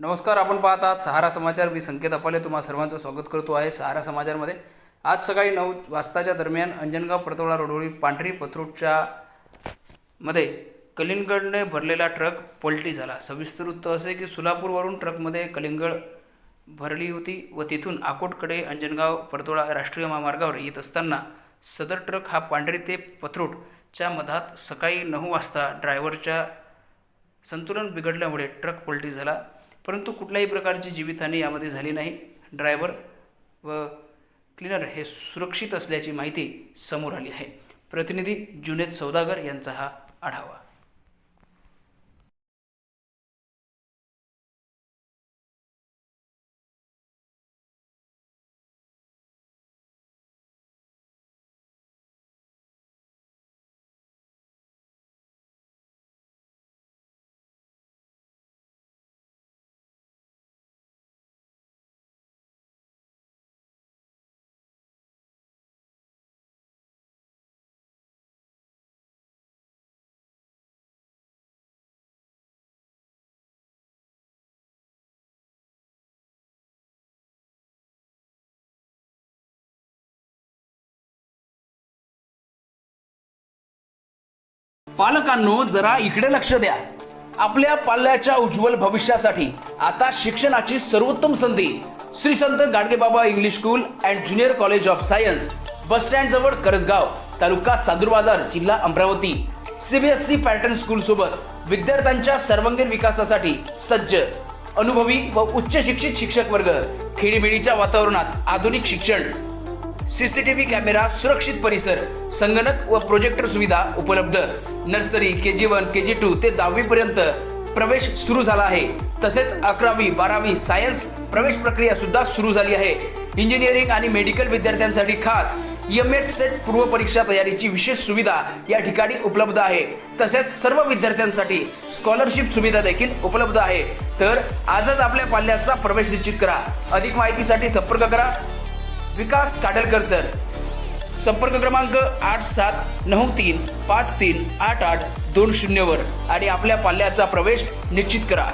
नमस्कार. आपण पाहत आहात सहारा समाचार. मी संकेत अपाले तुम्हा सर्वांचं स्वागत करतो आहे सहारा समाचारमध्ये. आज सकाळी 9 वाजताच्या दरम्यान अंजनगाव परतोळा रोडवरील पांढरी पथरूटच्या मध्ये कलिंगडने भरलेला ट्रक पलटी झाला. सविस्तर वृत्त असे की सोलापूरवरून ट्रकमध्ये कलिंगड भरली होती व तिथून आकोटकडे अंजनगाव परतोळा राष्ट्रीय महामार्गावर येत असताना सदर ट्रक हा पांढरी ते पथरूटच्या मधात सकाळी 9 वाजता ड्रायव्हरच्या संतुलन बिघडल्यामुळे ट्रक पलटी झाला, परंतु कुठल्याही प्रकारची जीवितहानी यामध्ये झाली नाही. ड्रायव्हर व क्लीनर हे सुरक्षित असल्याची माहिती समोर आली आहे. प्रतिनिधी जुनेद सौदागर यांचा हा आढावा. पालकांनो, जरा इकडे लक्ष द्या. आपल्या पाल्याच्या उज्ज्वल भविष्यासाठी आता शिक्षणाची सर्वोत्तम संधी Shri Sant Gadgebaba English school and junior college of science, bus stand जवळ करसगाव, तालुका चांदूरबाजार, जिल्हा अमरावती. सीबीएसई पॅटर्न स्कूल सोबत विद्यार्थ्यांच्या सर्वांगीण विकासासाठी सज्ज, अनुभवी व उच्च शिक्षित शिक्षक वर्ग, खेडीमेडीच्या वातावरणात आधुनिक शिक्षण, सीसीटीव्ही कॅमेरा, सुरक्षित परिसर, संगणक व प्रोजेक्टर सुविधा उपलब्ध. नर्सरी, KG1, KG2 ते 10वी पर्यंत प्रवेश सुरू झाला आहे. तसेच 11वी 12वी सायन्स प्रवेश प्रक्रिया सुद्धा सुरू झाली आहे. इंजिनिअरिंग आणि मेडिकल विद्यार्थ्यांसाठी खास MH सेट पूर्व परीक्षा तयारीची विशेष सुविधा या ठिकाणी उपलब्ध आहे. तसेच सर्व विद्यार्थ्यांसाठी स्कॉलरशिप सुविधा देखील उपलब्ध आहे. तर आजच आपल्या पाल्याचा प्रवेश निश्चित करा. अधिक माहितीसाठी संपर्क करा विकास काडलकर सर. संपर्क क्रमांक 8793538820 वर आणि आपल्या पाल्याचा प्रवेश निश्चित करा.